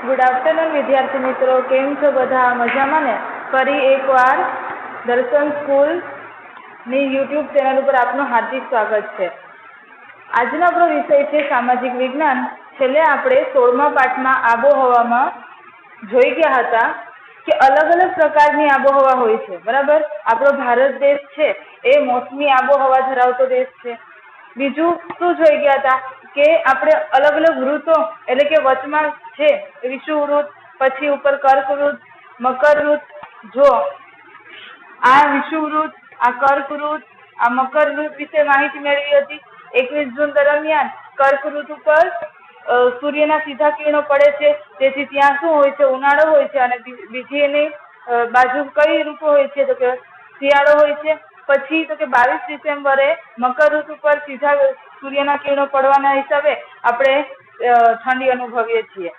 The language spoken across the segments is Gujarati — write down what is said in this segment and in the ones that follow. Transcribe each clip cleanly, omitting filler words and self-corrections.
ગુડ આફ્ટરનૂન વિદ્યાર્થી મિત્રો, કેમ છો બધા? મજામાં ને? ફરી એકવાર દર્શન સ્કૂલની યુટ્યુબ ચેનલ ઉપર આપનું હાર્દિક સ્વાગત છે. આજનો આપણો વિષય છે સામાજિક વિજ્ઞાન. છેલ્લે આપણે 16મા પાઠમાં આબોહવામાં જોઈ ગયા હતા કે અલગ અલગ પ્રકારની આબોહવા હોય છે. બરાબર, આપણો ભારત દેશ છે એ મોસમી આબોહવા ધરાવતો દેશ છે. બીજું શું જોઈ ગયા હતા કે આપણે અલગ અલગ ઋતુ એટલે કે વચમાં છે વિષુવવૃત્ત, પછી ઉપર કર્કવૃત્ત, મકરવૃત્ત. જો આ વિષુવવૃત્ત, આ કર્કવૃત્ત, આ મકરવૃત્ત વિશે માહિતી મેળવી હતી. 21 જૂન દરમિયાન કર્કવૃત્ત ઉપર સૂર્યના સીધા કિરણો પડે છે, તેથી ત્યાં શું હોય છે? ઉનાળો હોય છે. અને બીજી એની બાજુ કઈ ઋતુ હોય છે? તો કે શિયાળો હોય છે. પછી તો કે 22 ડિસેમ્બરે મકરવૃત્ત ઉપર સીધા સૂર્યના કિરણો પડવાના હિસાબે આપણે ઠંડી અનુભવીએ છીએ.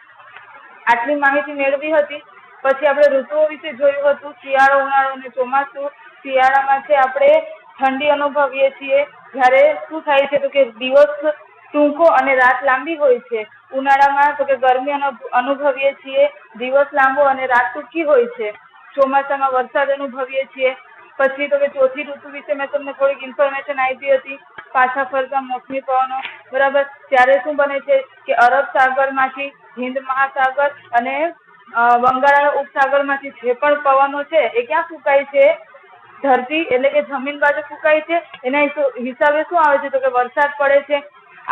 આટલી માહિતી મેળવી હતી. પછી આપણે ઋતુઓ વિશે જોયું હતું, શિયાળો, ઉનાળો અને ચોમાસું. શિયાળામાં છે આપણે ઠંડી અનુભવીએ છીએ. જ્યારે શું થાય છે તો કે દિવસ ટૂંકો અને રાત લાંબી હોય છે. ઉનાળામાં તો કે ગરમી અનુભવીએ છીએ, દિવસ લાંબો અને રાત ટૂંકી હોય છે. ચોમાસામાં વરસાદ અનુભવીએ છીએ. પછી તો કે ચોથી ઋતુ વિશે મેં તમને થોડીક ઇન્ફોર્મેશન આપી હતી, પાછા ફરતા મોસમી પવનો. બરાબર, ત્યારે શું બને છે કે અરબ સાગરમાંથી હિન્દ મહાસાગર અને બંગાળના ઉપસાગરમાંથી જે પણ પવનો છે એ ક્યાં ફૂંકાય છે? ધરતી એટલે કે જમીન બાજુ ફૂંકાય છે. એના હિસાબે શું આવે છે તો કે વરસાદ પડે છે.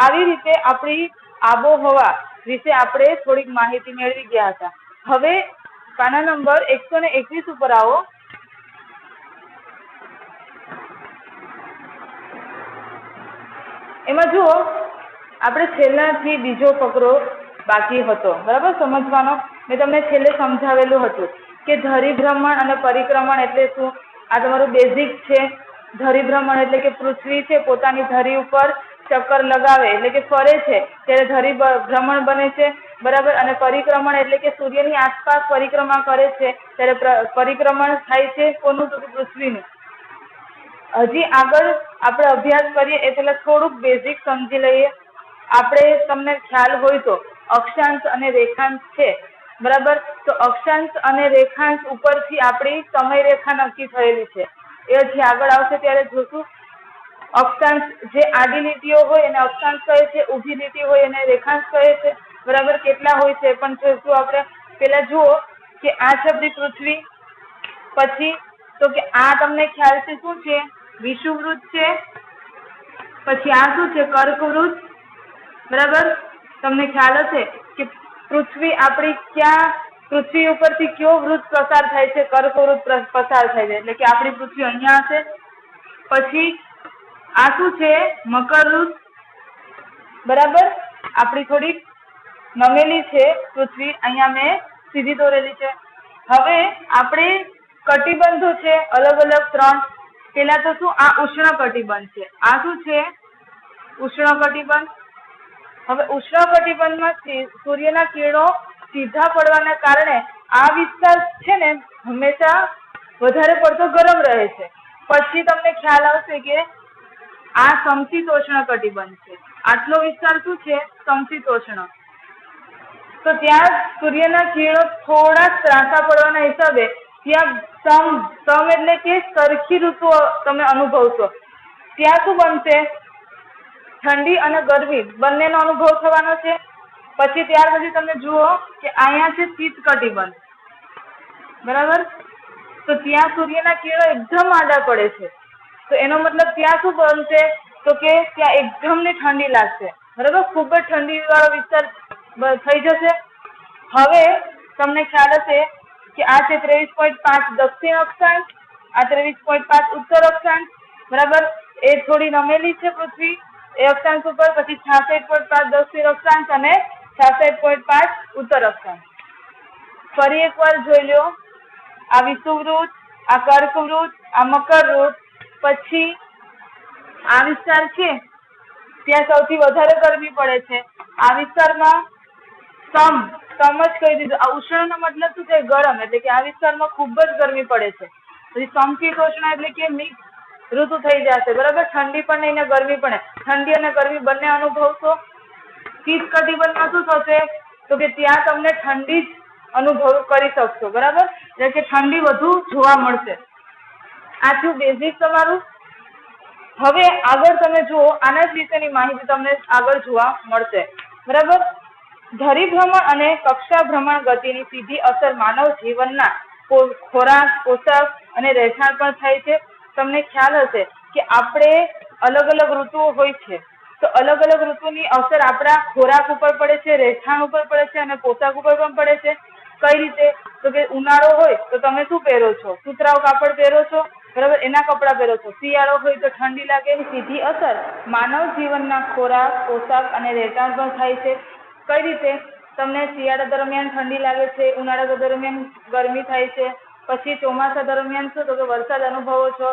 આવી રીતે આપણી આબોહવા વિશે આપણે થોડીક માહિતી મેળવી ગયા હતા. હવે પાના નંબર 121 ઉપર આવો. એમાં જુઓ, આપણે છેલ્લાથી બીજો ફકરો બાકી હતો. બરાબર, સમજવાનો. મેં તમને છેલ્લે સમજાવેલું હતું કે ધરીભ્રમણ અને પરિક્રમણ એટલે શું. આ તમારું બેઝિક છે. ધરીભ્રમણ એટલે કે પૃથ્વી છે પોતાની ધરી ઉપર ચક્કર લગાવે એટલે કે ફરે છે ત્યારે ધરીભ્રમણ બને છે. બરાબર, અને પરિક્રમણ એટલે કે સૂર્યની આસપાસ પરિક્રમા કરે છે ત્યારે પરિક્રમણ થાય છે કોનું? તો પૃથ્વીનું. હજી આગળ આપણે અભ્યાસ કરીએ એ પહેલા થોડુંક બેઝિક સમજી લઈએ. આપણે તમને ખ્યાલ હોય તો અક્ષાંશ અને રેખાંશ છે. બરાબર, તો અક્ષાંશ અને રેખાંશ ઉપરથી આપણી સમયરેખા નક્કી થયેલી છે. એ હજી આગળ આવશે ત્યારે જોશું. અક્ષાંશ જે આડી લીટીઓ હોય એને અક્ષાંશ કહે છે, ઊભી લીટી હોય એને રેખાંશ કહે છે. બરાબર, કેટલા હોય છે પણ જોઈશું આપણે. પેલા જુઓ કે આ છે આપણી પૃથ્વી. પછી તો કે આ તમને ખ્યાલ છે શું છે? વિષુવવૃત્ત છે. પછી આ શું છે? કર્કવૃત્ત. બરાબર, તમને ખ્યાલ હશે કે પૃથ્વી આપણી ક્યાં, પૃથ્વી ઉપરથી કયો વૃત્ત પસાર થાય છે? કર્કવૃત્ત પસાર થાય છે એટલે કે આપણી પૃથ્વી અહીંયા હશે. પછી આ શું છે? મકરવૃત્ત. બરાબર, આપણી થોડીક નમેલી છે પૃથ્વી, અહીંયા મેં સીધી દોરેલી છે. હવે આપણે કટિબંધો છે અલગ અલગ 3. પેલા તો શું? આ ઉષ્ણ કટિબંધ છે. આ શું છે? ઉષ્ણ કટિબંધ. હવે ઉષ્ણ કટિબંધમાં સૂર્યના કિરણો સીધા પડવાના કારણે આ વિસ્તાર છે ને હંમેશા વધારે પડતો ગરમ રહે છે. પછી તમને ખ્યાલ આવશે કે આ સમશીતોષ્ણ કટિબંધ છે. આટલો વિસ્તાર શું છે? સમશીતોષ્ણ. તો ત્યાં સૂર્યના કિરણો થોડા ત્રાંસા પડવાના હિસાબે ત્યાં સમ એટલે કે સરખી ઋતુ તમે અનુભવશો. ત્યાં શું બનશે? ઠંડી અને ગરમી બંનેનો અનુભવ થવાનો છે. પછી ત્યાર પછી તમે જુઓ કે અહીંયા છે શીત કટિબંધ. બરાબર, તો ત્યાં સૂર્યના કિરણો એકદમ આડા પડે છે. તો એનો મતલબ ત્યાં શું બનશે તો કે ત્યાં એકદમની ઠંડી લાગશે. બરાબર, ખૂબ જ ઠંડી વાળો વિસ્તાર થઈ જશે. હવે તમને ખ્યાલ હશે કે આ છે 23.5 દક્ષિણ અક્ષાંશ, આ 23.5 ઉત્તર અક્ષાંશ. બરાબર, એ થોડી નમેલી છે પૃથ્વી એ અક્ષાંશ ઉપર. પછી 66.5 દક્ષિણ અક્ષાંશ અને 66.5 ઉત્તર અક્ષાંશ. ફરી એકવાર જોઈ લો. આ વિષુવવૃત્ત, આ કર્કવૃત્ત, આ મકરવૃત્ત. પછી આ વિસ્તાર છે ત્યાં સૌથી વધારે ગરમી પડે છે. આ વિસ્તારમાં સમ જ કહી દીધું. આ ઉષ્ણનો મતલબ શું છે? ગરમ. એટલે કે આ વિસ્તારમાં ખૂબ જ ગરમી પડે છે. પછી સમશીતોષ્ણ એટલે કે મિક્સ ઋતુ થઈ જશે. બરાબર, ઠંડી પણ નહીં ને ગરમી પણ. ઠંડી અને ગરમી બંને અનુભવશો. શીત કટિબંધમાં શું થશે? તો કે ત્યાં તમને ઠંડી જ અનુભવ કરી શકશો, બરાબર, એટલે કે ઠંડી વધુ જોવા મળશે. આ થયું બેઝિક તમારું. હવે આગળ તમે જુઓ, આના જ વિશેની માહિતી તમને આગળ જોવા મળશે, બરાબર. ધરીભ્રમણ અને કક્ષા ભ્રમણ ગતિની સીધી અસર માનવ જીવનના ખોરાક, પોશાક અને રહેઠાણ પર થાય છે. તમને ખ્યાલ હશે કે આપણે અલગ અલગ ઋતુઓ હોય છે, તો અલગ અલગ ઋતુની અસર આપણા ખોરાક ઉપર પડે છે, રહેઠાણ ઉપર પડે છે અને પોશાક ઉપર પણ પડે છે. કઈ રીતે? તો કે ઉનાળો હોય તો તમે શું પહેરો છો? સુતરાઉ કાપડ પહેરો છો, બરાબર, એના કપડાં પહેરો છો. શિયાળો હોય તો ઠંડી લાગે. સીધી અસર માનવ જીવનના ખોરાક, પોશાક અને રહેઠાણ પર થાય છે. કઈ રીતે? તમને શિયાળા દરમિયાન ઠંડી લાગે છે, ઉનાળા દરમિયાન ગરમી થાય છે, પછી ચોમાસા દરમિયાન શું તો કે વરસાદ અનુભવો છો.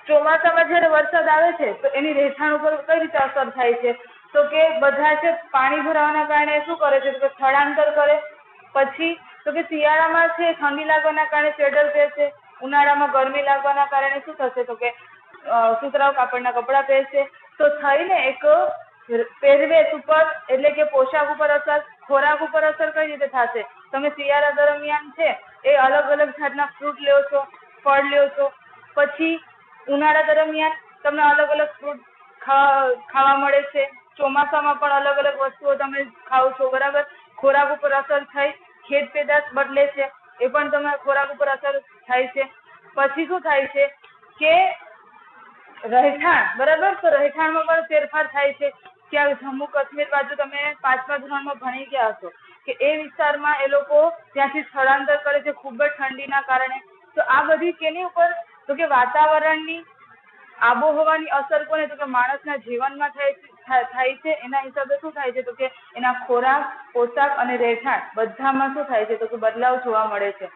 ચોમાસામાં જ્યારે વરસાદ આવે છે તો એની રહેઠાણ ઉપર કઈ રીતે અસર થાય છે? તો કે બધા છે પાણી ભરાવાના કારણે શું કરે છે? તો કે સ્થળાંતર કરે. પછી તો કે શિયાળામાં છે ઠંડી લાગવાના કારણે સ્વેટર પહેરશે, ઉનાળામાં ગરમી લાગવાના કારણે શું થશે? તો કે સુતરાઉ કાપડના કપડાં પહેરશે. તો થઈને એક પહેરવેશ ઉપર એટલે કે પોશાક ઉપર અસર, ખોરાક ઉપર અસર કઈ રીતે થશે? તમે શિયાળા દરમિયાન છે એ અલગ અલગ જાતના ફ્રૂટ લ્યો છો, ફળ લ્યો છો. પછી ઉનાળા દરમિયાન તમને અલગ અલગ ફ્રૂટ ખાવા મળે છે. ચોમાસામાં પણ અલગ અલગ વસ્તુઓ તમે ખાઓ છો, બરાબર. ખોરાક ઉપર અસર થઈ, ખેત પેદાશ બદલે છે, એ પણ તમારા ખોરાક ઉપર અસર થાય છે. પછી શું થાય છે કે રહેઠાણ, બરાબર, તો રહેઠાણમાં પણ ફેરફાર થાય છે. ત્યાં જમ્મુ કાશ્મીર બાજુ તમે 5મા ધોરણમાં ભણી ગયા હશો કે એ વિસ્તારમાં એ લોકો ત્યાંથી સ્થળાંતર કરે છે ખૂબ જ ઠંડીના કારણે. તો આ બધી કેની ઉપર? તો કે વાતાવરણની, આબોહવાની અસર કોને? તો કે માણસના જીવનમાં થાય છે. એના હિસાબે શું થાય છે? તો કે એના ખોરાક, પોશાક અને રહેઠાણ બધામાં શું થાય છે? તો કે બદલાવ જોવા મળે છે.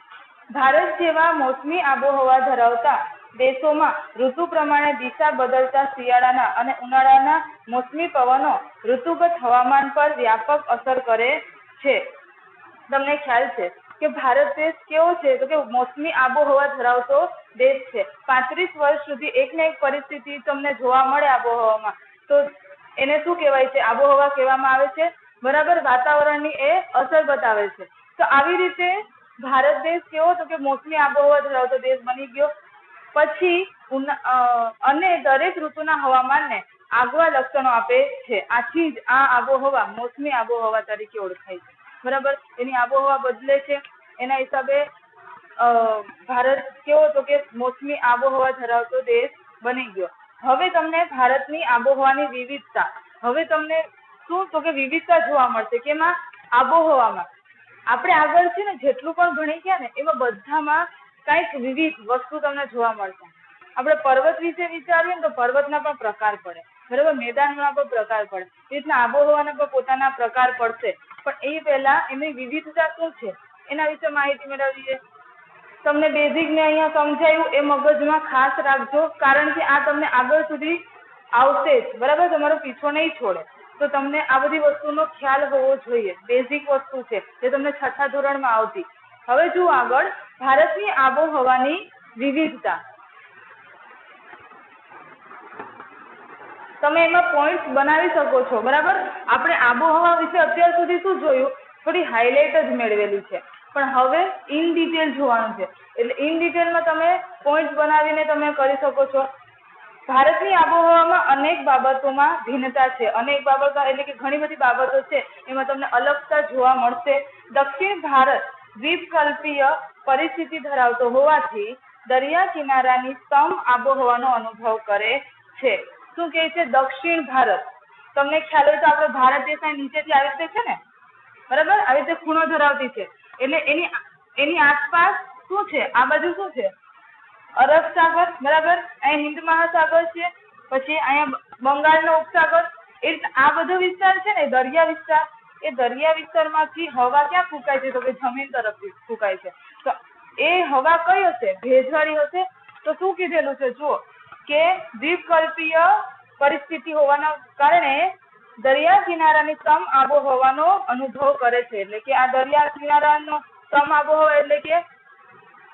ભારત જેવા મોસમી આબોહવા ધરાવતા દેશોમાં ઋતુ પ્રમાણે દિશા બદલતા શિયાળાના અને ઉનાળાના મોસમી પવનો ઋતુગત હવામાન પર વ્યાપક અસર કરે છે. તમને ખ્યાલ છે કે ભારત દેશ કેવો છે? તો કે મોસમી આબોહવા ધરાવતો દેશ છે. 35 વર્ષ સુધી એક ને એક પરિસ્થિતિ તમને જોવા મળે આબોહવામાં, તો એને શું કહેવાય છે? આબોહવા કહેવામાં આવે છે, બરાબર. વાતાવરણની એ અસર બતાવે છે. તો આવી રીતે ભારત દેશ કેવો? તો કે મોસમી આબોહવા ધરાવતો દેશ બની ગયો. પછી અને દરેક ઋતુના હવામાનને આગવા લક્ષણો આપે છે. આથી જ આ આબોહવા મોસમી આબોહવા તરીકે ઓળખાય છે, બરાબર. એની આબોહવા બદલે છે, એના હિસાબે ભારત કેવો? તો કે મોસમી આબોહવા ધરાવતો દેશ બની ગયો. હવે તમને ભારતની આબોહવાની વિવિધતા, હવે તમને શું? તો કે વિવિધતા જોવા મળશે. કેમાં? આબોહવામાં. આપણે આગળ છે ને જેટલું પણ ભણી ગયા ને એમાં બધામાં કંઈક વિવિધ વસ્તુ તમને જોવા મળશે. આપણે પર્વત વિશે વિચારીએ ને તો પર્વતના પણ પ્રકાર પડે, બરાબર, મેદાનના પણ પ્રકાર પડે. એ રીતના આબોહવાના પણ પોતાના પ્રકાર પડશે. પણ એ પહેલા એની વિવિધતા શું છે એના વિશે માહિતી મેળવીએ. તમને બેઝિક ને અહીંયા સમજાયું એ મગજમાં ખાસ રાખજો, કારણ કે આ તમને આગળ સુધી આવશે જ, બરાબર. તમારો પીછો નહીં છોડે. તો તમને આ બધી વસ્તુનો ખ્યાલ હોવો જોઈએ. બેઝિક વસ્તુ છે જે તમને 6થા ધોરણમાં આવતી. હવે જુઓ આગળ, ભારતની આબોહવાની વિવિધતા. તમે એમાં પોઈન્ટ્સ બનાવી શકો છો, બરાબર. આપણે આબોહવા વિશે અત્યાર સુધી શું જોયું? થોડી હાઇલાઇટ જ મેળવેલી છે, પણ હવે ઇન ડિટેલ જોવાનું છે. એટલે ઇન ડિટેલમાં તમે પોઈન્ટ્સ બનાવીને તમે કરી શકો છો. ભારતની આબોહવામાં અનેક બાબતોમાં ભિન્નતા છે. અનેક બાબતો એટલે કે ઘણી બધી બાબતો છે એમાં તમને અલગતા જોવા મળશે. દક્ષિણ ભારત દ્વીપકલ્પીય પરિસ્થિતિ ધરાવતો હોવાથી દરિયા કિનારાની સમ આબોહવાનો અનુભવ કરે છે. શું કહે છે? દક્ષિણ ભારત. તમને ખ્યાલ હોય તો આપણો ભારત દેશ નીચેથી આવી રીતે છે ને, બરાબર, આવી રીતે ખૂણો ધરાવતી છે. એટલે એની આસપાસ શું છે? આ બાજુ શું છે? અરબ સાગર, બરાબર. અહીંયા હિન્દ મહાસાગર છે. પછી અહીંયા બંગાળનો ઉપસાગર. એ આ બધો વિસ્તાર છે ને દરિયા વિસ્તાર. એ દરિયા વિસ્તારમાંથી હવા ક્યાં ફૂંકાય છે? તો કે જમીન તરફથી ફૂંકાય છે. તો એ હવા કઈ હશે? ભેજવાળી હશે. તો શું કીધેલું છે? જુઓ કે દ્વીપકલ્પીય પરિસ્થિતિ હોવાના કારણે દરિયા કિનારાની સમ આબોહવાનો અનુભવ કરે છે. એટલે કે આ દરિયા કિનારાનો સમ આબોહવા એટલે કે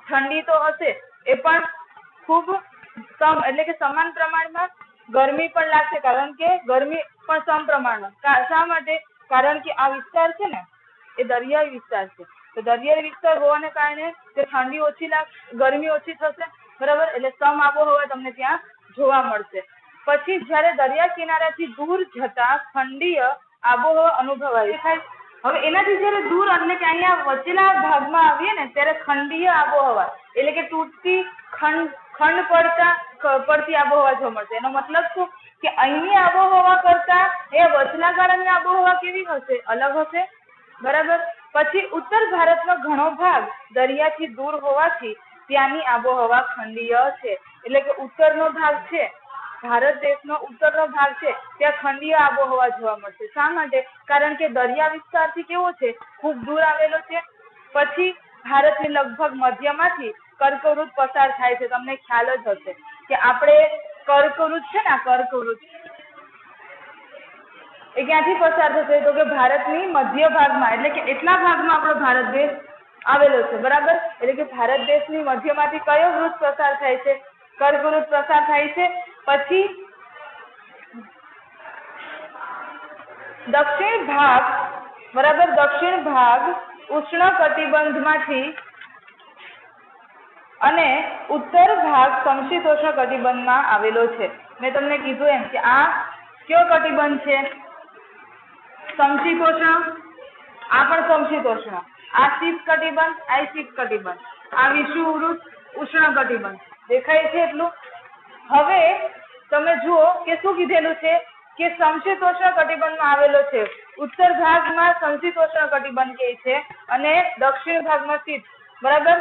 ઠંડી તો હશે, એ પણ ખૂબ એટલે કે સમાન પ્રમાણમાં. ગરમી પણ લાગશે, કારણ કે ગરમી પણ સમ પ્રમાણમાં. શા માટે? કારણ કે આ વિસ્તાર છે ને એ દરિયાઈ વિસ્તાર છે. તો દરિયાઈ વિસ્તાર હોવાને કારણે તે ઠંડી ઓછી ગરમી ઓછી થશે, બરાબર. એટલે સમ આબોહવા તમને ત્યાં જોવા મળશે. પછી જ્યારે દરિયા કિનારાથી દૂર જતા ખંડીય આબોહવા અનુભવાય થાય. હવે એનાથી જયારે દૂર એટલે કે અહીંયા વચ્ચેના ભાગમાં આવીએ ને ત્યારે ખંડીય આબોહવા એટલે કે તૂટતી ખંડ પડતી આબોહવા જોવા મળશે. એનો મતલબ શું કે અહીંની આબોહવા કરતા એ વચલા ગાળાની આબોહવા કેવી હશે? અલગ હશે, બરાબર. પછી ઉત્તર ભારતનો ઘણો ભાગ દરિયાથી દૂર હોવાથી ત્યાંની આબોહવા ખંડીય છે. એટલે કે ઉત્તરનો ભાગ છે, ભારત દેશનો ઉત્તરનો ભાગ છે, ત્યાં ખંડીય આબોહવા જોવા મળશે. શા માટે? કારણ કે દરિયા વિસ્તારથી કેવો છે? ખૂબ દૂર આવેલો છે. પછી ભારતની લગભગ મધ્યમાંથી કર્કવૃત પસાર થાય છે. તમને ખ્યાલ જ હશે કે આપણે કર્કવૃત છે ને, આ કર્કવૃત એ ક્યાંથી પસાર થશે? તો કે ભારતની મધ્ય ભાગમાં, એટલે કે એટલા ભાગમાં આપણો ભારત દેશ આવેલો છે, બરાબર. એટલે કે ભારત દેશની મધ્યમાંથી કયો વૃત્ત પસાર થાય છે? કર્કવૃત પસાર થાય છે. પછી દક્ષિણ ભાગ, બરાબર, દક્ષિણ ભાગ ઉષ્ણ કટિબંધમાંથી અને ઉત્તર ભાગ સમશીતોષ્ણ કટિબંધમાં આવેલો છે. મેં તમને કીધું એમ કે આ કયો કટિબંધ છે? સમશીતોષ્ણ. આ પણ સમશીતોષ્ણ. આ શીત કટિબંધ, આ શીત કટિબંધ, આ વિષુવવૃત્ત ઉષ્ણ કટિબંધ. દેખાય છે એટલું? હવે તમે જુઓ કે શું કીધેલું છે કે સમશીતોષ્ણ કટિબંધમાં આવેલો છે. ઉત્તર ભાગમાં સમશીતોષ્ણ કટિબંધ કહે છે અને દક્ષિણ ભાગમાં શીત, બરાબર.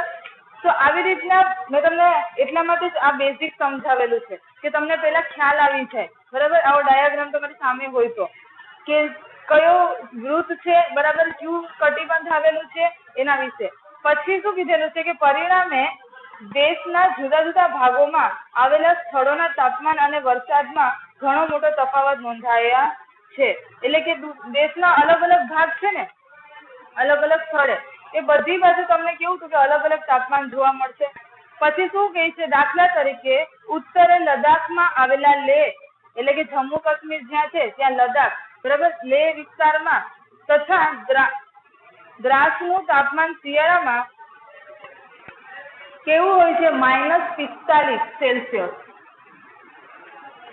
તો આવી રીતના મેં તમને એટલા માટે જ આ બેઝિક સમજાવેલું છે કે તમને પહેલા ખ્યાલ આવી જાય, બરાબર. આવો ડાયાગ્રામ તમારી સામે હોય તો કે કયો વૃત્ત છે, બરાબર, કયું કટિબંધ આવેલું છે એના વિશે. પછી શું કીધેલું છે કે પરિણામે દેશના જુદા જુદા ભાગોમાં આવેલા સ્થળોના તાપમાન અને વરસાદમાં ઘણો મોટો તફાવત નોંધાયા છે. એટલે કે દેશના અલગ અલગ ભાગ છે ને, અલગ અલગ સ્થળે, એ બધી બાજુ તમને કેવું હતું કે અલગ અલગ તાપમાન જોવા મળશે. પછી શું કહે છે? દાખલા તરીકે ઉત્તરે લદ્દાખમાં આવેલા લેહ, એટલે કે જમ્મુ કાશ્મીર જ્યાં છે ત્યાં લદ્દાખ, બરાબર, લેહ વિસ્તારમાં તથા દ્રાસનું તાપમાન શિયાળામાં કેવું હોય છે? -45°C.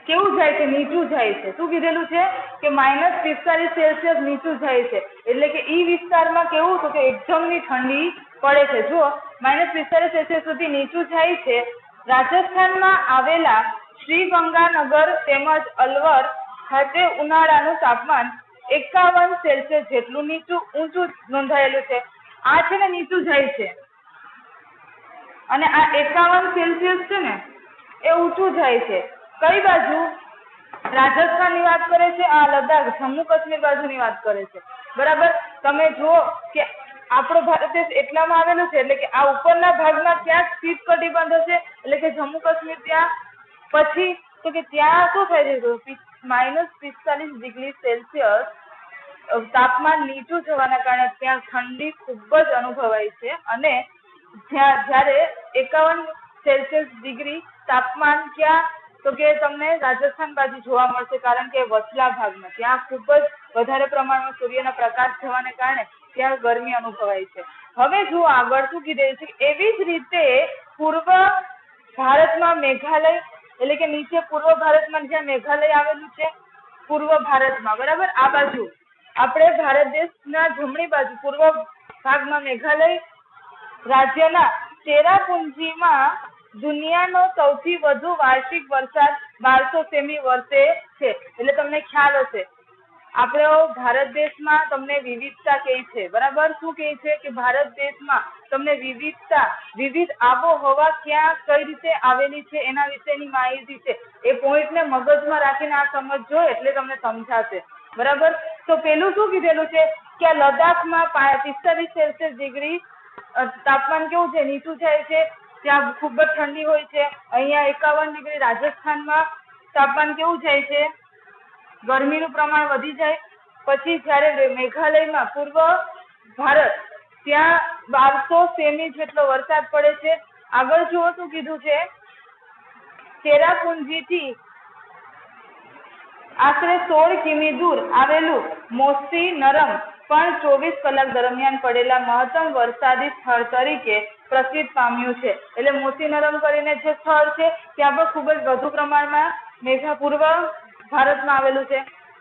કેવું જાય છે? નીચું જાય છે. શું કીધેલું છે કે -45°C નીચું જાય છે. એટલે કે ઈ વિસ્તારમાં કેવું હતું કે એકદમની ઠંડી પડે છે. જો -45°C સુધી નીચું જાય છે. રાજસ્થાનમાં આવેલા શ્રીગંગાનગર તેમજ અલવર ખાતે ઉનાળાનું તાપમાન 51°C જેટલું ઊંચું નોંધાયેલું છે. આ છે ને નીચું જાય છે અને આ 51°C છે ને એ ઊંચું જાય છે. કઈ બાજુ? રાજસ્થાનની વાત કરે છે, આ લદ્દાખ જમ્મુ કાશ્મીર બાજુની વાત કરે છે, બરાબર. તમે જુઓ કે આપણો ભારત દેશ એટલામાં આવેલો છે એટલે કે આ ઉપરના ભાગમાં ક્યાંક શીત કટિબંધ હશે, એટલે કે જમ્મુ કાશ્મીર ત્યાં. પછી તો કે ત્યાં શું થાય છે? -45°C તાપમાન નીચું જવાના કારણે ત્યાં ઠંડી ખૂબ જ અનુભવાય છે. અને જ્યારે 51°C તાપમાન ક્યાં? તો કે તમને રાજસ્થાન બાજુ જોવા મળશે. કારણ કે વચલા ભાગમાં ત્યાં ખૂબ જ વધારે પ્રમાણમાં સૂર્યના પ્રકાશ જવાને કારણે ત્યાં ગરમી અનુભવાય છે. હવે જુઓ આગળ શું કીધેલું છે. એવી જ રીતે પૂર્વ ભારતમાં મેઘાલય, એટલે કે નીચે પૂર્વ ભારતમાં જ્યાં મેઘાલય આવેલું છે, પૂર્વ ભારતમાં, બરાબર, આ બાજુ આપણે ભારત દેશના જમણી બાજુ પૂર્વ ભાગમાં મેઘાલય રાજ્યના ચેરાપુંજીમાં દુનિયાનો સૌથી વધુ વાર્ષિક વરસાદ 1200 સેમી વરસે છે. એટલે તમને ખ્યાલ હશે આપણો ભારત દેશમાં તમને વિવિધતા કહે છે, બરાબર. શું કહે છે કે ભારત દેશમાં તમને વિવિધતા, વિવિધ આબોહવા ક્યાં કઈ રીતે આવેલી છે એના વિશેની માહિતી છે. એ પોઈન્ટને મગજમાં રાખીને આ સમજજો એટલે તમને સમજાશે, બરાબર. તો પેલું શું કીધેલું છે કે આ લદ્દાખમાં 45°C તાપમાન કેવું છે? નીચું જાય છે. ત્યાં ખૂબ જ ઠંડી હોય છે. અહીંયા 51°. રાજસ્થાનમાં તાપમાન કેવું જાય છે? ગરમીનું પ્રમાણ વધી જાય. પછી જ્યારે મેઘાલયમાં પૂર્વ ભારત ત્યાં 1200 સેમી જેટલો વરસાદ પડે છે. આગળ જુઓ શું કીધું છે? ચેરાપુંજીથી આશરે 16 કિમી દૂર આવેલું મોસ્ટી નરમ પણ 24 કલાક દરમિયાન પડેલા મહત્તમ વરસાદી સ્થળ તરીકે પ્રસિદ્ધ પામ્યું છે. એટલે મોસીનરમ કરીને જે સ્થળ છે ત્યાં પણ ખૂબ જ વધુ પ્રમાણમાં પૂર્વ ભારતમાં આવેલું છે.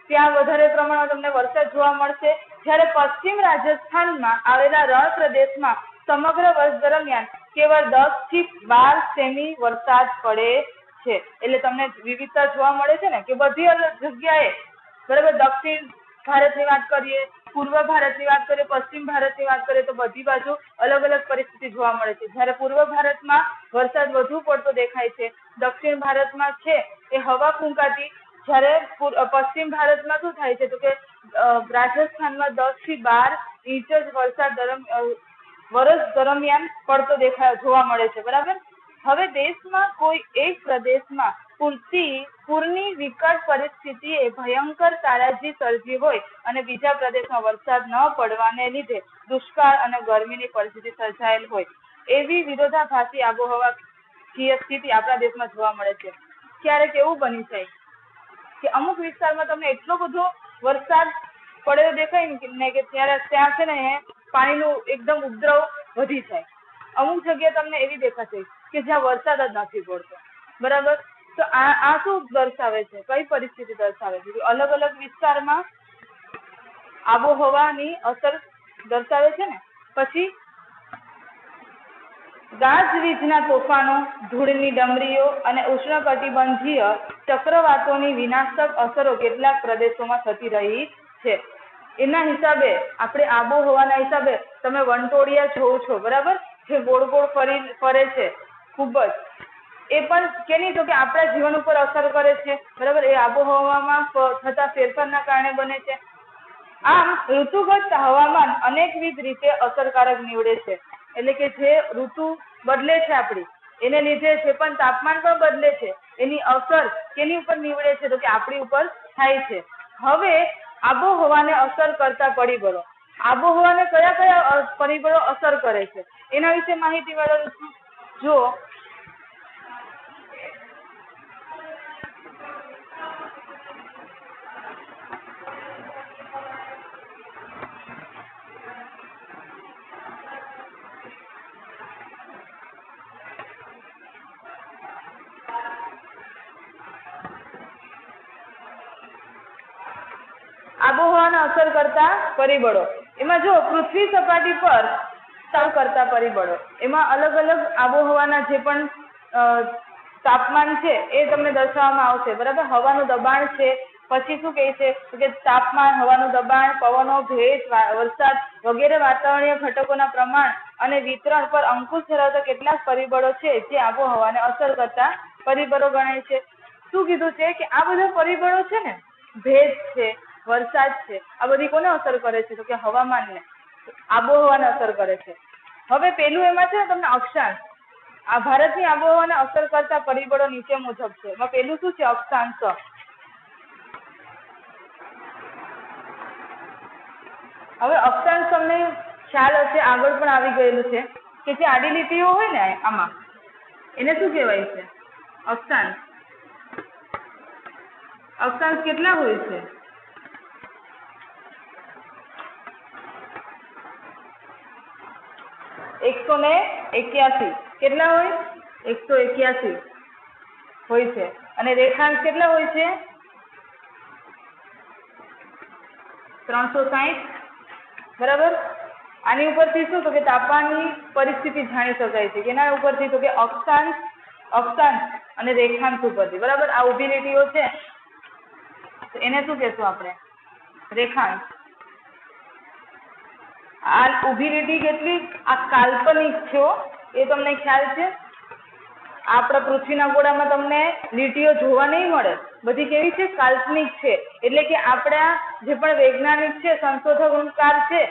ત્યાં વધારે પ્રમાણમાં તમને વરસાદ જોવા મળશે. જ્યારે પશ્ચિમ રાજસ્થાનમાં આવેલા રણ પ્રદેશમાં સમગ્ર વર્ષ દરમિયાન કેવળ 10 થી 12 સેમી વરસાદ પડે છે. એટલે તમને વિવિધતા જોવા મળે છે ને કે બધી અલગ જગ્યાએ બરાબર. દક્ષિણ ભારતની વાત કરીએ, પૂર્વ ભારતની વાત કરીએ, પશ્ચિમ ભારતની વાત કરીએ તો બધી બાજુ અલગ અલગ પરિસ્થિતિ જોવા મળે છે. જ્યારે પૂર્વ ભારતમાં વરસાદ વધુ પડતો દેખાય છે, દક્ષિણ ભારતમાં છે એ હવા ફૂંકાતી, જ્યારે પશ્ચિમ ભારતમાં શું થાય છે તો કે રાજસ્થાનમાં 10 થી 12 ઇંચ જ વરસાદ વર્ષ દરમિયાન પડતો જોવા મળે છે. બરાબર. હવે દેશમાં કોઈ એક પ્રદેશમાં પૂરની વિકટ પરિસ્થિતિએ ભયંકર તારાજી સર્જી હોય અને બીજા પ્રદેશમાં વરસાદ ન પડવાને લીધે દુષ્કાળ અને ગરમીની પરિસ્થિતિ સર્જાયેલ હોય, એવી વિરોધાભાસી આબોહવાકીય સ્થિતિ આપણા દેશમાં જોવા મળે છે. ક્યારેક એવું બની જાય કે અમુક વિસ્તારમાં તમને એટલો બધો વરસાદ પડેલો દેખાય ને કે ત્યાં છે ને પાણીનું એકદમ ઉપદ્રવ વધી જાય. અમુક જગ્યાએ તમને એવી દેખાશે કે જ્યાં વરસાદ જ નથી પડતો. બરાબર. તો આ શું દર્શાવે છે, કઈ પરિસ્થિતિ દર્શાવે છે? અલગ અલગ વિસ્તારમાં આબોહવાની અસર દર્શાવે છે ને. પછી ગાજવીજના તોફાનો, ધૂળની ડમરીઓ અને ઉષ્ણકટિબંધીય ચક્રવાતોની વિનાશક અસરો કેટલાક પ્રદેશોમાં થતી રહી છે. એના હિસાબે આપણે આબોહવાના હિસાબે તમે વંટોળિયા જોવો છો. બરાબર. જે ગોળ ગોળ ફરે છે ખૂબ જ, એ પણ કેની તો કે આપણા જીવન ઉપર અસર કરે છે. બરાબર. એ આબોહવામાં થતા ફેરફારના કારણે બને છે. આમ ઋતુગત હવામાન અનેકવિધ રીતે અસરકારક નીવડે છે. એટલે કે જે ઋતુ બદલે છે આપણી, એને લીધે જે પણ તાપમાન પણ બદલે છે, એની અસર કેની ઉપર નીવડે છે તો કે આપણી ઉપર થાય છે. હવે આબોહવાને અસર કરતા પરિબળો, આબોહવાને કયા કયા પરિબળો અસર કરે છે એના વિશે માહિતી મેળવશું. જો આબોહવાને અસર કરતા પરિબળો, એમાં જો પૃથ્વી સપાટી પર અસર કરતા પરિબળો, એમાં અલગ અલગ આબોહવાના જે પણ તાપમાન છે એ તમને દર્શાવવામાં આવશે. બરાબર. હવાનું દબાણ છે, પછી શું કહે છે કે તાપમાન, હવાનું દબાણ, પવનો, ભેજ, વરસાદ વગેરે વાતાવરણીય ઘટકોના પ્રમાણ અને વિતરણ પર અંકુશ ધરાવતા કેટલાક પરિબળો છે જે આબોહવાને અસર કરતા પરિબળો ગણાય છે. શું કીધું છે કે આ બધા પરિબળો છે ને, ભેજ છે, વરસાદ છે, આ બધી કોને અસર કરે છે તો કે હવામાનને, આબોહવાને અસર કરે છે. હવે પેલું એમાં છે ને તમને અક્ષાંશ. આ ભારતની આબોહવાને અસર કરતા પરિબળો નીચે મુજબ છે. એમાં પેલું શું છે? અક્ષાંશ. હવે અક્ષાંશ તમને ખ્યાલ હશે, આગળ પણ આવી ગયેલું છે કે જે આડી લીટીઓ હોય ને આમાં, એને શું કહેવાય છે? અક્ષાંશ. અક્ષાંશ કેટલા હોય છે? એકસો ને 81. કેટલા હોય? 181 હોય છે. અને રેખાંશ કેટલા હોય છે? 360. બરાબર. આની ઉપરથી શું તો કે તાપમાનની પરિસ્થિતિ જાણી શકાય છે. એના ઉપરથી તો કે અક્ષાંશ અને રેખાંશ ઉપરથી. બરાબર. આ ઊભી લીટીઓ છે એને શું કહેશું આપણે? રેખાંશ. આ ઊભી લીટી કેટલી આ કાલ્પનિક છે એ તમને ખ્યાલ છે. આપણા પૃથ્વીના ગોળામાં તમને લીટીઓ જોવા નહીં મળે, બધી કેવી છે? કાલ્પનિક છે. એટલે કે આપણા જે પણ વૈજ્ઞાનિક છે, સંશોધનકાર છે,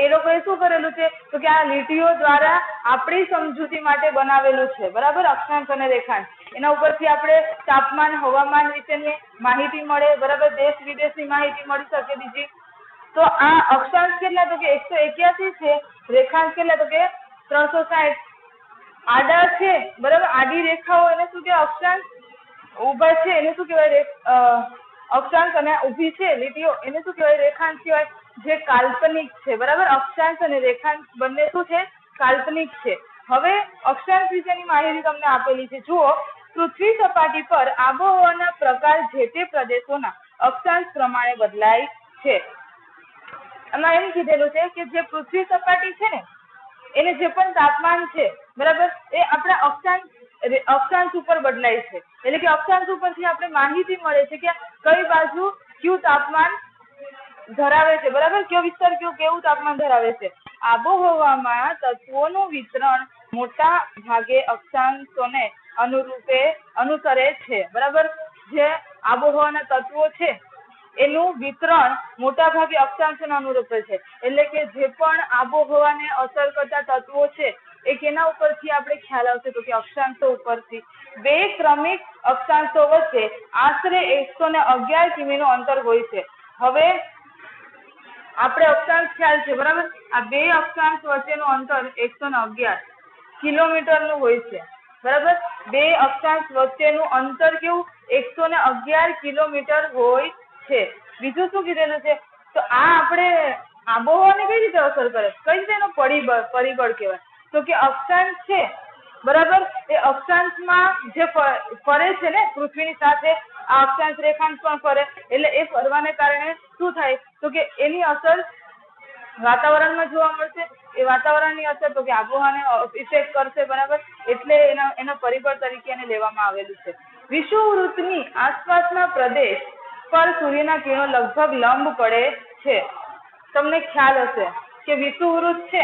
એ લોકોએ શું કરેલું છે તો કે આ લીટીઓ દ્વારા આપણી સમજૂતી માટે બનાવેલું છે. બરાબર. અક્ષાંશ અને રેખાંશ, એના ઉપરથી આપણે તાપમાન, હવામાન વિશેની માહિતી મળે. બરાબર. દેશ વિદેશની માહિતી મળી શકે. બીજી તો આ અક્ષાંશ કેટલા તો કે 181 છે, રેખાંશ કેટલા તો કે 360. આડા છે. બરાબર. આડી રેખાઓ એને શું કહેવાય? અક્ષાંશ. ઊભા છે એને શું કહેવાય? અક્ષાંશ. અને ઊભી છે લીટીઓ એને શું કહેવાય? રેખાંશ કહેવાય. જે કાલ્પનિક છે, બરાબર. અક્ષાંશ અને રેખાંશ બંને શું છે? કાલ્પનિક છે. હવે અક્ષાંશ વિશેની માહિતી તમને આપેલી છે. જુઓ, પૃથ્વી સપાટી પર આબોહવાના પ્રકાર જે તે પ્રદેશોના અક્ષાંશ પ્રમાણે બદલાય છે. આમાં એમ કીધેલું છે કે જે પૃથ્વી સપાટી છે ને એને જે પણ તાપમાન છે, બરાબર, એ આપણા અક્ષાંશ ઉપર બદલાય છે. એટલે કે અક્ષાંશ ઉપરથી આપણે માહિતી મળે છે કે કઈ બાજુ કયું તાપમાન ધરાવે છે, બરાબર, કયો વિસ્તાર કેવું તાપમાન ધરાવે છે. આબોહવામાં તત્વોનું વિતરણ મોટા ભાગે અક્ષાંશોને અનુસરે છે, બરાબર. જે આબોહવાના તત્વો છે એનું વિતરણ મોટા ભાગે અક્ષાંશોને અનુરૂપ છે. એટલે કે જે પણ આબોહવાને અસર કરતા તત્વો છે એ કેના ઉપરથી આપણે ખ્યાલ આવશે? તો કે અક્ષાંશો ઉપરથી. બે ક્રમિક અક્ષાંશો વચ્ચે આશરે 111 કિમીનું અંતર હોય છે. હવે આપણે અક્ષાંશ ખ્યાલ છે, બરાબર. આ બે અક્ષાંશ વચ્ચેનું અંતર 111 કિલોમીટરનું હોય છે, બરાબર. બે અક્ષાંશ વચ્ચેનું અંતર કેવું? 111 કિલોમીટર હોય છે. બીજું શું કીધેલું છે? તો આ આપણે આબોહવાને કઈ રીતે અસર કરે? કઈ રીતે એનો પરિબળ કહેવાય? તો કે અક્ષાંશ છે, બરાબર, એ અક્ષાંશમાં જે ફરે છે ને પૃથ્વીની સાથે, આ અક્ષાંશ રેખાંશ પણ ફરે. એટલે એ ફરવાને કારણે શું થાય? તો કે એની અસર વાતાવરણમાં જોવા મળશે. એ વાતાવરણની અસર તો કે આબોહવાને ઇફેક્ટ કરશે, બરાબર. એટલે એના પરિબળ તરીકે એને લેવામાં આવેલું છે. વિષુવવૃત્તની આસપાસના પ્રદેશ પર સૂર્યના કિરણો લગભગ લંબ પડે છે. તમને ખ્યાલ હશે કે વિષુવવૃત્ત છે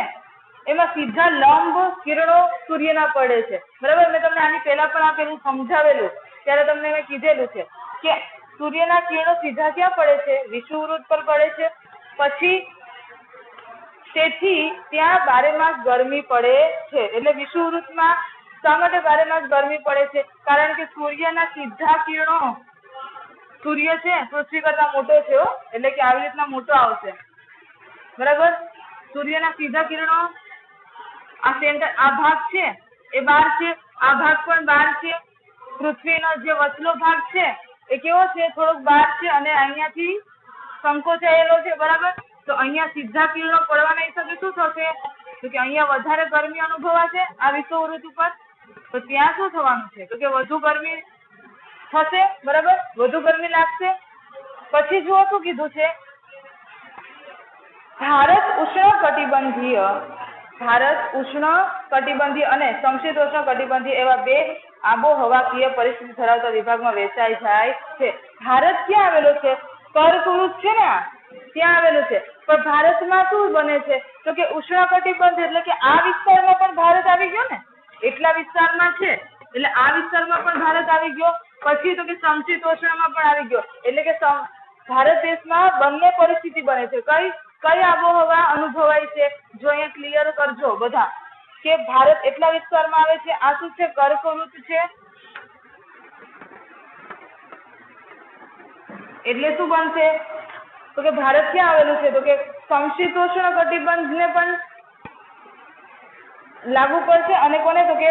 એમાં સીધા લંબ કિરણો સૂર્યના પડે છે, બરાબર. મેં તમને આની પહેલા પણ આપેલું સમજાવેલું, ત્યારે તમને મેં કીધેલું છે કે સૂર્યના કિરણો સીધા ક્યાં પડે છે? વિષુવવૃત્ત પર પડે છે. પછી તેથી ત્યાં બારેમાસ ગરમી પડે છે. એટલે વિષુવવૃત્તમાં શા માટે બારેમાસ ગરમી પડે છે? કારણ કે સૂર્યના સીધા કિરણો, સૂર્ય છે પૃથ્વી કરતા મોટો છે, એટલે કે આવી રીતના મોટો આવશે, બરાબર. સૂર્યના સીધા કિરણો આ સેન્ટર, આ ભાગ છે એ 12 છે, આ ભાગ પણ 12 છે. પૃથ્વીનો જે વચલો ભાગ છે એ કેવો છે? થોડોક 12 છે અને અહીંયાથી સંકોચાયેલો છે, બરાબર. તો અહીંયા સીધા કિરણો પડવાના હિસાબે શું થશે? તો કે અહીંયા વધારે ગરમી અનુભવાશે આ વિષુવવૃત્ત ઉપર. તો ત્યાં શું થવાનું છે? તો કે વધુ ગરમી થશે, બરાબર, વધુ ગરમી લાગશે. પછી જુઓ શું કીધું છે? ભારત ઉષ્ણકટિબંધીય અને સમશીતોષ્ણકટિબંધીય એવા બે આબોહવાકીય પરિસ્થિતિ ધરાવતા વિભાગમાં વહેંચાઈ જાય છે. ભારત ક્યાં આવેલો છે? કર્કવૃત છે ને, ત્યાં આવેલું છે. પણ ભારતમાં શું બને છે? તો કે ઉષ્ણકટિબંધ, એટલે કે આ વિસ્તારમાં પણ ભારત આવી ગયો ને, એટલા વિસ્તારમાં છે એટલે આ વિસ્તારમાં પણ ભારત આવી ગયો. પછી તો કે સમશીતોષ્ણમાં પણ આવી ગયો. એટલે કે ભારત દેશમાં બંને પરિસ્થિતિ બને છે. કઈ આબોહવા અનુભવાય છે? જો અહીંયા ક્લિયર કરજો બધા કે ભારત એટલા વિસ્તારમાં આવે છે. આ શું છે? કર્કવૃત છે. એટલે શું બનશે? તો કે ભારત ક્યાં આવેલું છે? તો કે સમશીતોષ્ણ કટિબંધને પણ લાગુ પડશે અને કોને? તો કે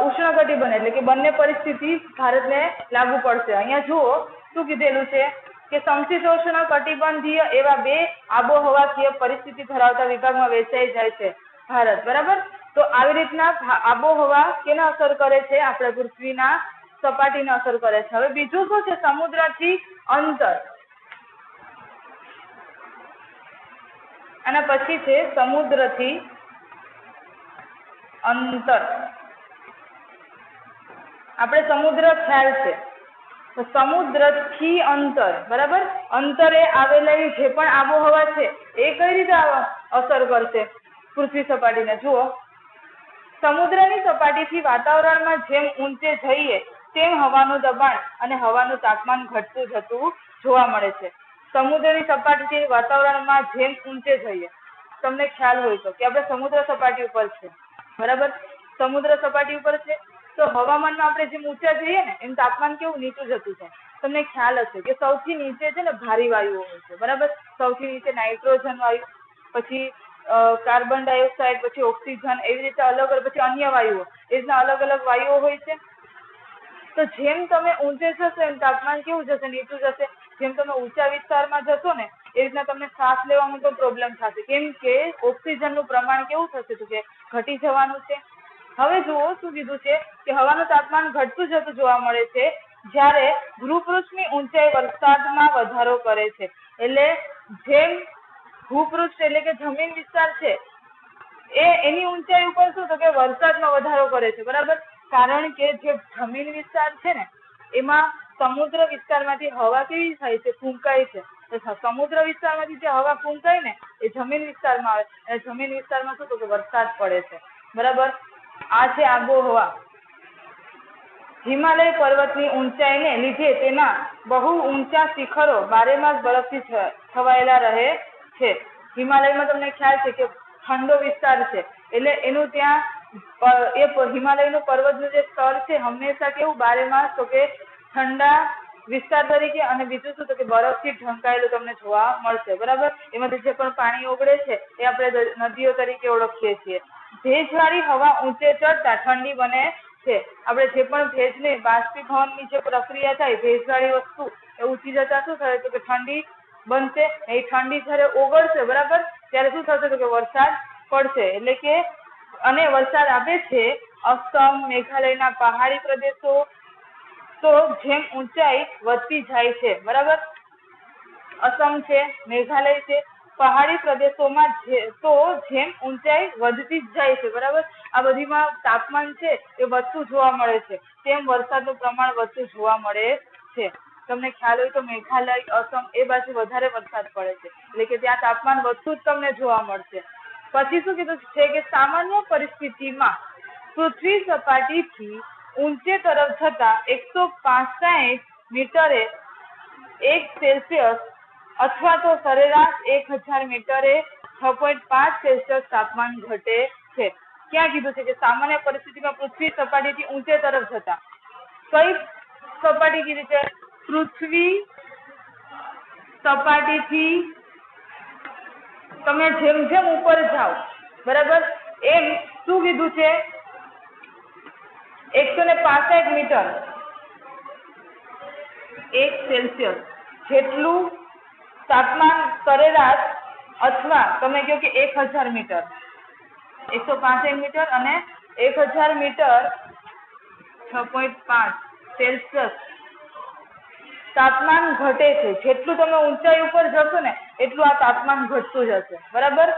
ઉષ્ણકટિબંધ, એટલે કે બંને પરિસ્થિતિ ભારતને લાગુ પડશે. અહીંયા જુઓ શું કીધેલું છે કે સમશીતોષ્ણ કટિબંધીય એવા બે આબોહવાકીય પરિસ્થિતિ ધરાવતા વિભાગમાં વહેંચાઈ જાય છે ભારત, બરાબર. તો આવી રીતના આબોહવા કેને અસર કરે છે? આપણે પૃથ્વીના સપાટીને અસર કરે છે. હવે બીજું શું છે? સમુદ્રથી અંતર. આના પછી છે સમુદ્રથી અંતર. આપણે સમુદ્ર ખ્યાલ છે, તો સમુદ્રથી અંતર, બરાબર. અંતરે આવેલી જે પણ આબોહવા છે એ કઈ રીતે અસર કરશે પૃથ્વી સપાટીને? જુઓ, સમુદ્રની સપાટીથી વાતાવરણમાં જેમ ઊંચે જઈએ તેમ હવાનું દબાણ અને હવાનું તાપમાન ઘટતું જતું જોવા મળે છે. સમુદ્રની સપાટીથી વાતાવરણમાં જેમ ઊંચે જઈએ, તમને ખ્યાલ હોય તો કે આપણે સમુદ્ર સપાટી ઉપર છે, બરાબર. સમુદ્ર સપાટી ઉપર છે તો હવામાનમાં આપણે જેમ ઊંચા જઈએ ને એમ તાપમાન કેવું? નીચું જતું જાય. તમને ખ્યાલ હશે કે સૌથી નીચે છે ને ભારી વાયુઓ હોય છે, બરાબર. સૌથી નીચે નાઇટ્રોજન વાયુ, પછી કાર્બન ડાયોક્સાઇડ, પછી ઓક્સિજન, એવી રીતે અલગ અલગ, પછી અન્ય વાયુઓ, એ રીતના અલગ અલગ વાયુઓ હોય છે. તો જેમ તમે ઊંચે જશો એમ તાપમાન કેવું જશે? નીચું જશે. જેમ તમે ઊંચા વિસ્તારમાં જશો ને એ રીતના તમને શ્વાસ લેવામાં તો પ્રોબ્લેમ થશે, કેમ કે ઓક્સિજનનું પ્રમાણ કેવું થશે તો કે ઘટી જવાનું છે. હવે જુઓ શું કીધું છે કે હવાનું તાપમાન ઘટતું જતું જોવા મળે છે જ્યારે ભૂપૃષ્ઠની ઊંચાઈ વરસાદમાં વધારો કરે છે. એટલે જેમ ભૂપૃષ્ઠ એટલે કે જમીન વિસ્તાર છે એની ઊંચાઈ ઉપર શું તો કે વરસાદમાં વધારો કરે છે, બરાબર. કારણ કે જે જમીન વિસ્તાર છે ને એમાં સમુદ્ર વિસ્તારમાંથી હવા કેવી થાય છે, ફૂંકાય છે. સમુદ્ર વિસ્તારમાંથી જે હવા ફૂંકાય ને એ જમીન વિસ્તારમાં આવે અને જમીન વિસ્તારમાં શું તો કે વરસાદ પડે છે, બરાબર. આ છે આબોહવા. હિમાલય પર્વતની ઊંચાઈને લીધે તેના બહુ ઊંચા શિખરો બારેમાસ બરફથી છવાયેલા રહે છે. હિમાલયમાં તમને ખ્યાલ છે કે ઠંડો વિસ્તાર છે એટલે એનું ત્યાં હિમાલયનું પર્વતનું જે સ્તર છે હંમેશા કેવું બારેમાસ તો કે ઠંડા વિસ્તાર તરીકે અને બીજું શું તો કે બરફથી ઢંકાયેલું તમને જોવા મળશે, બરાબર. એમાંથી જે પણ પાણી ઓગળે છે એ આપણે નદીઓ તરીકે ઓળખીએ છીએ. ભેજવાળી હવા ઊંચે ચડતા ઠંડી બને છે. આપણે જે પણ ભેજને બાષ્પીભવનની જે પ્રક્રિયા થાય ભેજવાળી વસ્તુ એ ઊંચી જતા શું થાય તો કે ઠંડી બનશે. એ ઠંડી જ્યારે ઓગળશે, બરાબર, ત્યારે શું થશે તો કે વરસાદ પડશે. એટલે કે અને વરસાદ આપે છે અસમ, મેઘાલયના પહાડી પ્રદેશો. તો જેમ ઊંચાઈ વધતી જાય છે, બરાબર, અસમ છે, મેઘાલય છે, પહાડી પ્રદેશોમાં તો જેમ ઊંચાઈ વધતી જ જાય છે, બરાબર. આ બધીમાં તાપમાન છે એ વધતું જોવા મળે છે, તેમ વરસાદનું પ્રમાણ વધતું જોવા મળે છે. તમને ખ્યાલ હોય તો મેઘાલય, અસમ એ બાજુ વધારે વરસાદ પડે છે, એટલે કે ત્યાં તાપમાન વધતું જ તમને જોવા મળશે. પછી શું કીધું છે કે સામાન્ય પરિસ્થિતિમાં પૃથ્વી સપાટીથી ઊંચે તરફ જતા 165 મીટરે 1 સેલ્સિયસ અથવા તો સરેરાશ 1000 મીટરે 6.5 સેલ્સિયસ તાપમાન ઘટે છે. ક્યાં કીધું છે કે સામાન્ય પરિસ્થિતિમાં પૃથ્વી સપાટીથી ઊંચે તરફ જતા. કઈ સપાટી કીધી છે? પૃથ્વી સપાટીથી તમે જેમ જેમ ઉપર જાઓ, બરાબર, એમ શું કીધું છે 165 મીટર 1 સેલ્સિયસ જેટલું તાપમાન સરેરાશ અથવા તમે કહો કે 1000 મીટર 165 મીટર અને 1000 મીટર 6.5 સેલ્સિયસ તાપમાન ઘટે છે. જેટલું તમે ઊંચાઈ ઉપર જશો ને એટલું આ તાપમાન ઘટતું જશે, બરાબર.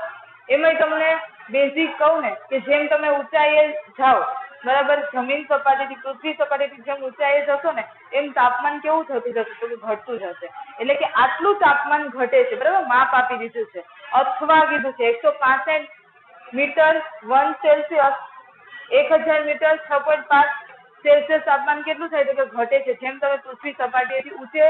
એમાંય તમને બેઝિક કહું ને કે જેમ તમે ઊંચાઈએ જાઓ, બરાબર, જમીન સપાટીથી પૃથ્વી સપાટીથી જેમ ઊંચાઈએ જશો ને એમ તાપમાન કેવું થતું જશે તો ઘટતું જશે. એટલે કે આટલું તાપમાન ઘટે છે, બરાબર. માપ આપી દીધું છે અથવા કીધું છે 165 મીટર 1 સેલ્સિયસ 1000 મીટર 6.5 સેલ્સિયસ તાપમાન કેટલું થાય તો કે ઘટે છે જેમ તમે પૃથ્વી સપાટીથી ઊંચે